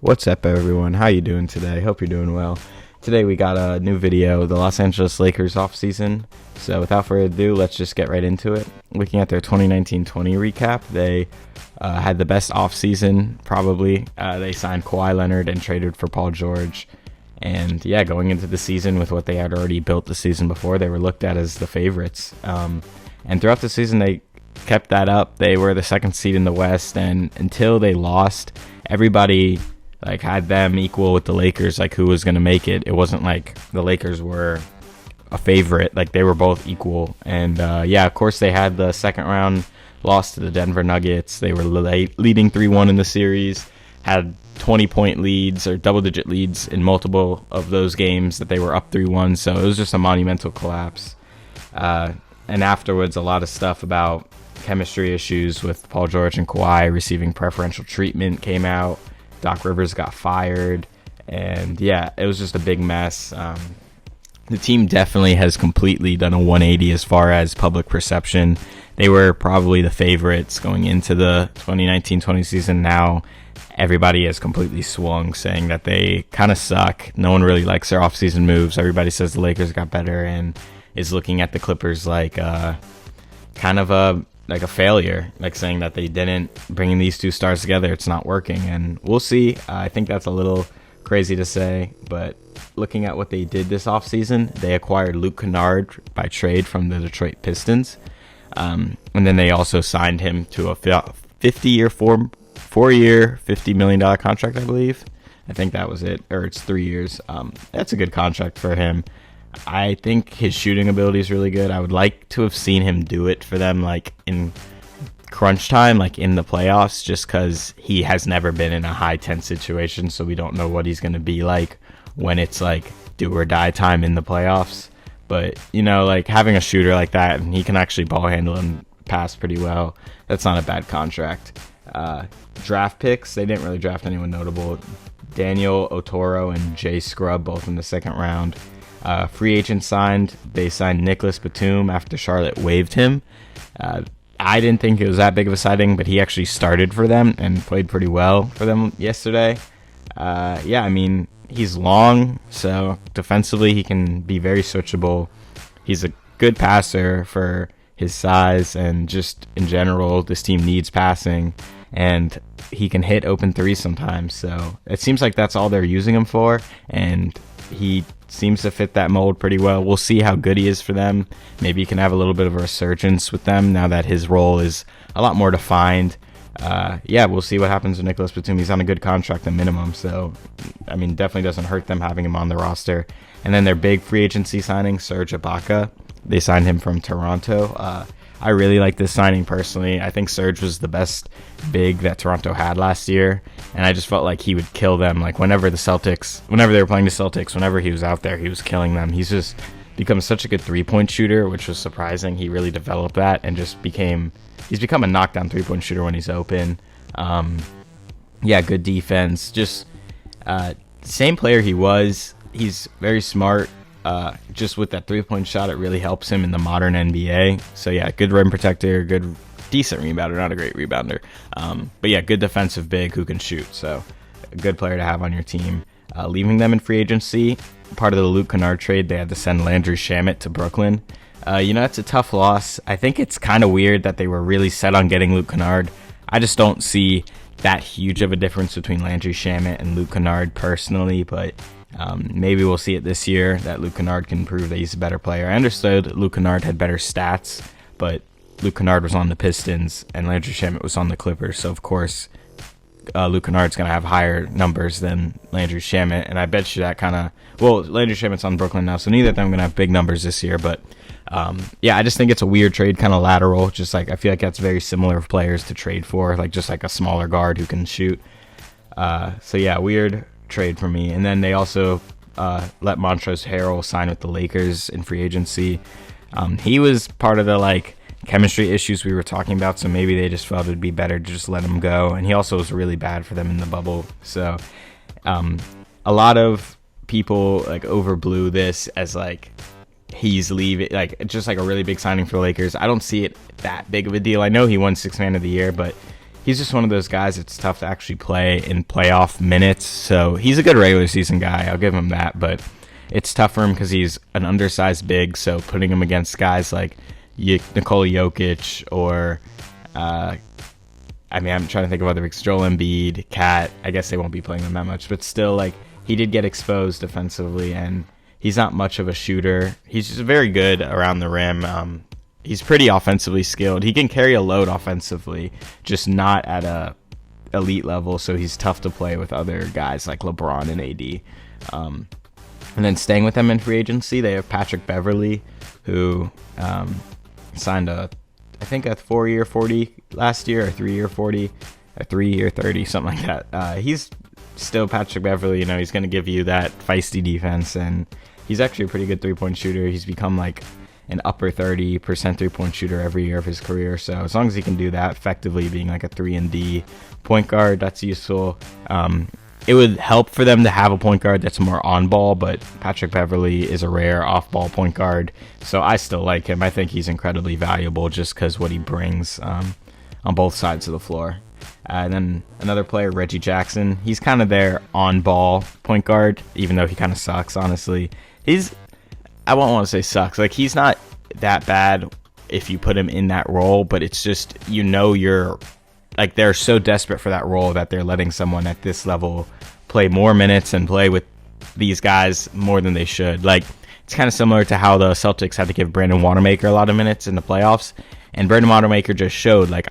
What's up, everyone? How you doing today? Hope you're doing well. Today we got a new video, the Los Angeles Lakers offseason. So without further ado, let's just get right into it. Looking at their 2019-20 recap, they had the best offseason, probably. They signed Kawhi Leonard and traded for Paul George. And yeah, going into the season with what they had already built the season before, they were looked at as the favorites. And throughout the season, they kept that up. They were the second seed in the West, and until they lost, everybody had them equal with the Lakers, who was going to make it. It wasn't like the Lakers were a favorite. They were both equal. And yeah, of course, they had the second round loss to the Denver Nuggets. They were leading 3-1 in the series, had 20-point leads or double-digit leads in multiple of those games that they were up 3-1. So it was just a monumental collapse. And afterwards, a lot of stuff about chemistry issues with Paul George and Kawhi receiving preferential treatment came out. Doc Rivers got fired, and yeah, it was just a big mess. The team definitely has completely done a 180 as far as public perception. They were probably the favorites going into the 2019-20 season. Now everybody has completely swung, saying that they kind of suck. No one really likes their offseason moves. Everybody says the Lakers got better and is looking at the Clippers like kind of a failure, saying that they didn't bring these two stars together. It's not working, and we'll see. I think that's a little crazy to say, but looking at what they did this offseason, they acquired Luke Kennard by trade from the Detroit Pistons, and then they also signed him to a 4-year, $50 million contract, I believe. I think that was it, or it's 3 years. That's a good contract for him. I think his shooting ability is really good. I would like to have seen him do it for them, in crunch time, in the playoffs, just because he has never been in a high tense situation, so we don't know what he's going to be like when it's do or die time in the playoffs. But having a shooter like that, and he can actually ball handle and pass pretty well, that's not a bad contract. Draft picks, they didn't really draft anyone notable. Daniel Otoro and Jay Scrubb, both in the second round. Free agent signed. They signed Nicolas Batum after Charlotte waived him. I didn't think it was that big of a signing, but he actually started for them and played pretty well for them yesterday. Yeah, I mean, he's long, so defensively he can be very switchable. He's a good passer for his size, and just in general, this team needs passing, and he can hit open threes sometimes. So it seems like that's all they're using him for, and he seems to fit that mold pretty well. We'll see how good he is for them. Maybe he can have a little bit of a resurgence with them now that his role is a lot more defined. Yeah, we'll see what happens with Nicolas Batum. He's on a good contract at minimum, so I mean, definitely doesn't hurt them having him on the roster. And then their big free agency signing, Serge Ibaka, they signed him from Toronto. I really like this signing personally. I think Serge was the best big that Toronto had last year, and I just felt like he would kill them. Whenever they were playing the Celtics, whenever he was out there, he was killing them. He's just become such a good three-point shooter, which was surprising. He really developed that and he's become a knockdown three-point shooter when he's open. Yeah, good defense. Just same player he was. He's very smart. Just with that three-point shot, it really helps him in the modern NBA. So yeah, good rim protector, decent rebounder, not a great rebounder. But yeah, good defensive big who can shoot. So a good player to have on your team. Leaving them in free agency, part of the Luke Kennard trade, they had to send Landry Shamet to Brooklyn. It's a tough loss. I think it's kind of weird that they were really set on getting Luke Kennard. I just don't see that huge of a difference between Landry Shamet and Luke Kennard personally, but maybe we'll see it this year that Luke Kennard can prove that he's a better player. I understood Luke Kennard had better stats, but Luke Kennard was on the Pistons and Landry Shamet was on the Clippers, so of course Luke Kennard's going to have higher numbers than Landry Shamet, and I bet you that Landry Shamet's on Brooklyn now, so neither of them are going to have big numbers this year, but yeah, I just think it's a weird trade, kind of lateral, just I feel like that's very similar of players to trade for, just a smaller guard who can shoot. So yeah, weird trade for me. And then they also let Montrezl Harrell sign with the Lakers in free agency. He was part of the chemistry issues we were talking about, so maybe they just felt it'd be better to just let him go. And he also was really bad for them in the bubble. So a lot of people overblew this as he's leaving, just a really big signing for the Lakers. I don't see it that big of a deal. I know he won Sixth Man of the Year, but he's just one of those guys it's tough to actually play in playoff minutes. So he's a good regular season guy, I'll give him that, but it's tough for him because he's an undersized big, so putting him against guys like Nikola Jokic or I'm trying to think of other bigs. Joel Embiid, Cat. I guess they won't be playing them that much, but still, like, he did get exposed defensively, and he's not much of a shooter. He's just very good around the rim. He's pretty offensively skilled. He can carry a load offensively, just not at a elite level, so he's tough to play with other guys like LeBron and AD. And then staying with them in free agency, they have Patrick Beverley, who signed I think a 4-year 40 last year, or 3-year 40, or 3-year 30, something like that. He's still Patrick Beverley. He's going to give you that feisty defense, and he's actually a pretty good three-point shooter. He's become like an upper 30% three-point shooter every year of his career. So as long as he can do that effectively, being like a 3-and-D point guard, that's useful. It would help for them to have a point guard that's more on ball, but Patrick Beverley is a rare off-ball point guard, so I still like him. I think he's incredibly valuable just because what he brings on both sides of the floor. And then another player, Reggie Jackson. He's kind of their on-ball point guard, even though he kind of sucks, honestly. I won't want to say sucks. Like, he's not that bad if you put him in that role, but it's just, you're... Like, they're so desperate for that role that they're letting someone at this level play more minutes and play with these guys more than they should. Like, it's kind of similar to how the Celtics had to give Brandon Wanamaker a lot of minutes in the playoffs. And Brandon Wanamaker just showed, like,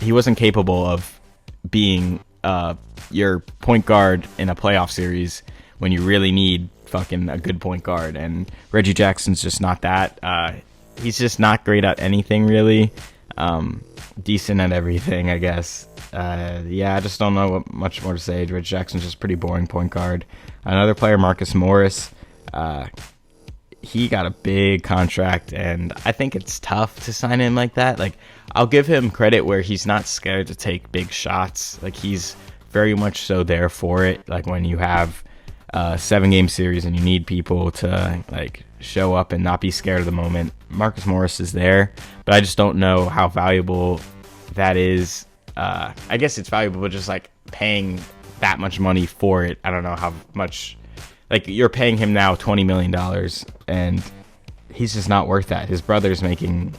he wasn't capable of being your point guard in a playoff series when you really need fucking a good point guard. And Reggie Jackson's just not that. He's just not great at anything, really. Decent at everything, I guess. I just don't know what much more to say. Reggie Jackson's just pretty boring point guard. Another player, Marcus Morris, he got a big contract, and I think it's tough to sign him like that. Like, I'll give him credit where he's not scared to take big shots. Like, he's very much so there for it. Like, when you have a 7-game series and you need people to, like, show up and not be scared of the moment, Marcus Morris is there, but I just don't know how valuable that is. I guess it's valuable, but just like paying that much money for it, I don't know how much. Like, you're paying him now $20 million, and he's just not worth that. His brother's making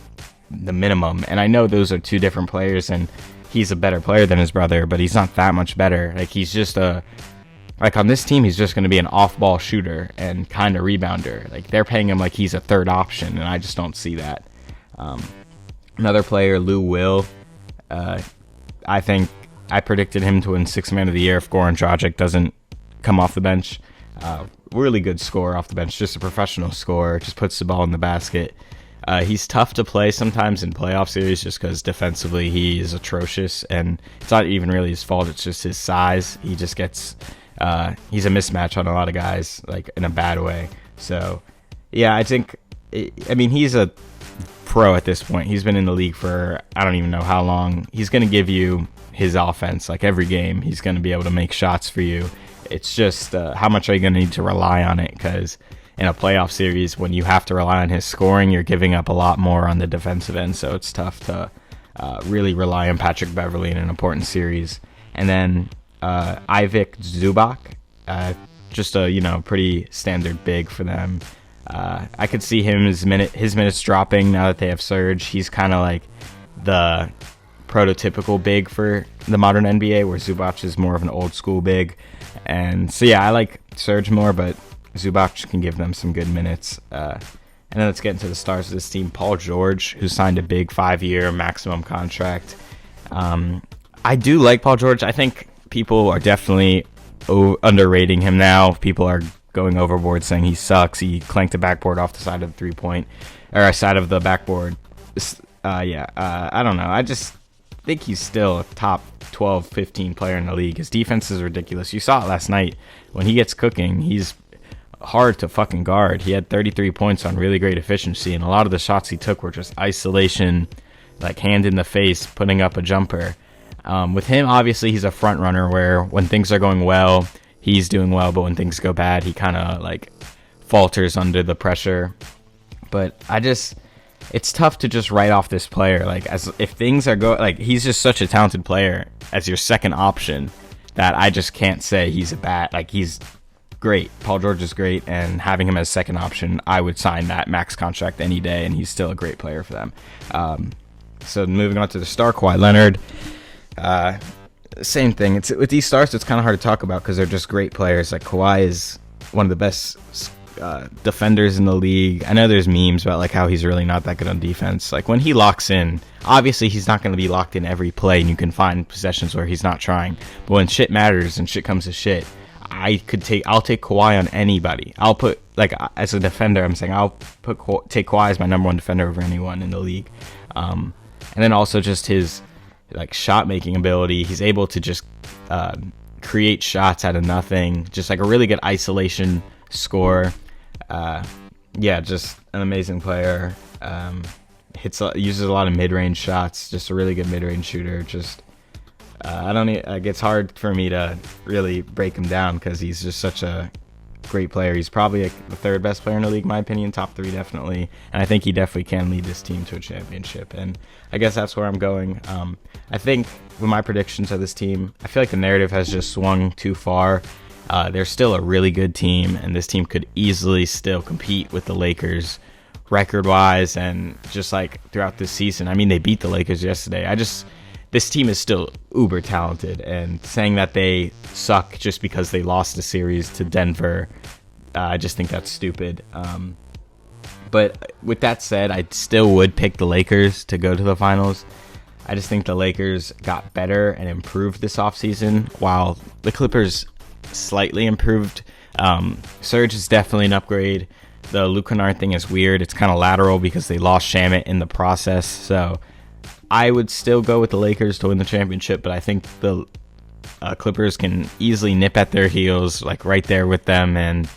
the minimum, and I know those are two different players, and he's a better player than his brother, but he's not that much better. Like, he's just on this team, he's just going to be an off-ball shooter and kind of rebounder. Like, they're paying him like he's a third option, and I just don't see that. Another player, Lou Will. I think I predicted him to win Sixth Man of the Year if Goran Dragic doesn't come off the bench. Really good scorer off the bench, just a professional scorer, just puts the ball in the basket. He's tough to play sometimes in playoff series just because defensively he is atrocious, and it's not even really his fault, it's just his size. He just gets... he's a mismatch on a lot of guys, like, in a bad way. So, yeah, I think... he's a pro at this point. He's been in the league for I don't even know how long. He's going to give you his offense, like, every game. He's going to be able to make shots for you. It's just how much are you going to need to rely on it? Because in a playoff series, when you have to rely on his scoring, you're giving up a lot more on the defensive end. So it's tough to really rely on Patrick Beverley in an important series. And then Ivica Zubac, just a pretty standard big for them. I could see his minutes dropping now that they have Serge. He's kind of like the prototypical big for the modern NBA, where Zubac is more of an old school big. And so, yeah, I like Serge more, but Zubac can give them some good minutes. And then let's get into the stars of this team. Paul George, who signed a big 5-year maximum contract. I do like Paul George. I think people are definitely underrating him now. People are going overboard saying he sucks. He clanked the backboard off the side of the side of the backboard. I don't know. I just think he's still a top 12, 15 player in the league. His defense is ridiculous. You saw it last night. When he gets cooking, he's hard to fucking guard. He had 33 points on really great efficiency, and a lot of the shots he took were just isolation, like hand in the face, putting up a jumper. With him, obviously, he's a front runner where when things are going well, he's doing well, but when things go bad, he kind of like falters under the pressure. But it's tough to just write off this player. Like, as if things are going, like, he's just such a talented player as your second option that I just can't say he's a bad. Like, he's great. Paul George is great, and having him as second option, I would sign that max contract any day, and he's still a great player for them. So moving on to the star, Kawhi Leonard. Same thing. It's with these stars, it's kind of hard to talk about because they're just great players. Like, Kawhi is one of the best defenders in the league. I know there's memes about like how he's really not that good on defense. Like, when he locks in, obviously he's not going to be locked in every play, and you can find possessions where he's not trying. But when shit matters and shit comes to shit, I'll take Kawhi on anybody. I'll put, like, as a defender, I'm saying take Kawhi as my number one defender over anyone in the league. And then also just his like shot making ability. He's able to just create shots out of nothing. Just like a really good isolation scorer. Just an amazing player. Uses a lot of mid-range shots. Just a really good mid-range shooter. Just it's hard for me to really break him down because he's just such a great player. He's probably the third best player in the league, in my opinion. Top 3 definitely, and I think he definitely can lead this team to a championship. And I guess that's where I'm going. I think with my predictions of this team, I feel like the narrative has just swung too far. They're still a really good team, and this team could easily still compete with the Lakers record-wise and just like throughout this season. I mean, they beat the Lakers yesterday. This team is still uber talented, and saying that they suck just because they lost a series to Denver, I just think that's stupid. But with that said, I still would pick the Lakers to go to the finals. I just think the Lakers got better and improved this offseason, while the Clippers slightly improved. Serge is definitely an upgrade. The Luke Kennard thing is weird. It's kind of lateral because they lost Shamet in the process, so I would still go with the Lakers to win the championship, but I think the Clippers can easily nip at their heels, like right there with them, and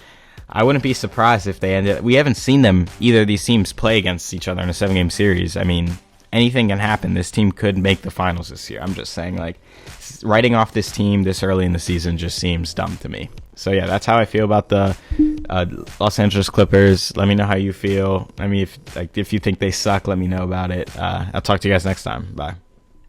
I wouldn't be surprised if they ended. We haven't seen either of these teams play against each other in a 7-game series. I mean, anything can happen. This team could make the finals this year. I'm just saying, like, writing off this team this early in the season just seems dumb to me. So yeah, that's how I feel about the Los Angeles Clippers. Let me know how you feel. I mean, if you think they suck, let me know about it. I'll talk to you guys next time. Bye.